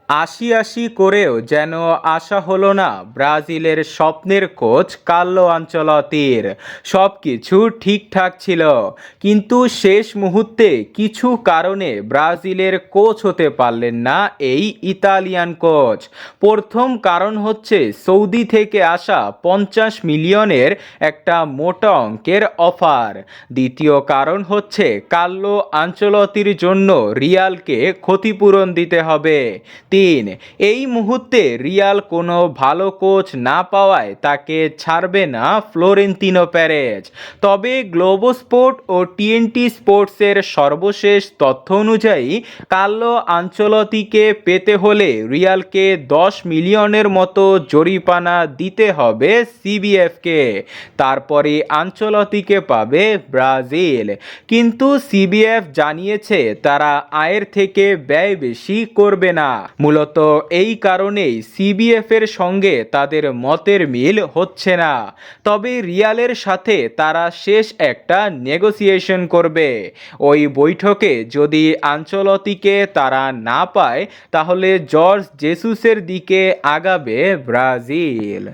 ৮০-৮০ করেও যেন আশা হলো না ব্রাজিলের স্বপ্নের কোচ কার্লো আনচেলত্তির। সব কিছু ঠিকঠাক ছিল, কিন্তু শেষ মুহূর্তে কিছু কারণে ব্রাজিলের কোচ হতে পারলেন না এই ইতালিয়ান কোচ। প্রথম কারণ হচ্ছে সৌদি থেকে আসা ৫০ মিলিয়নের একটা মোটা অঙ্কের অফার। দ্বিতীয় কারণ হচ্ছে কার্লো আনচেলত্তির জন্য রিয়ালকে ক্ষতিপূরণ দিতে হবে। এই মুহূর্তে রিয়াল কোনো ভালো কোচ না পাওয়ায় তাকে ছাড়বে না ফ্লোরেন্তিনো পেরেজ। তবে গ্লোবো স্পোর্ট ও টিএনটি স্পোর্টসের সর্বশেষ তথ্য অনুযায়ী কার্লো আনচেলত্তিকে পেতে হলে রিয়ালকে ১০ মিলিয়নের মতো জরিমানা দিতে হবে সিবিএফকে। তারপরে আনচেলত্তিকে পাবে ব্রাজিল। কিন্তু সিবিএফ জানিয়েছে তারা আয়ের থেকে ব্যয় বেশি করবে না। মূলত এই কারণেই সিবিএফ এর সঙ্গে তাদের মতের মিল হচ্ছে না। তবে রিয়ালের সাথে তারা শেষ একটা নেগোসিয়েশন করবে। ওই বৈঠকে যদি আনচেলত্তিকে তারা না পায়, তাহলে জর্জ জেসুসের দিকে আগাবে ব্রাজিল।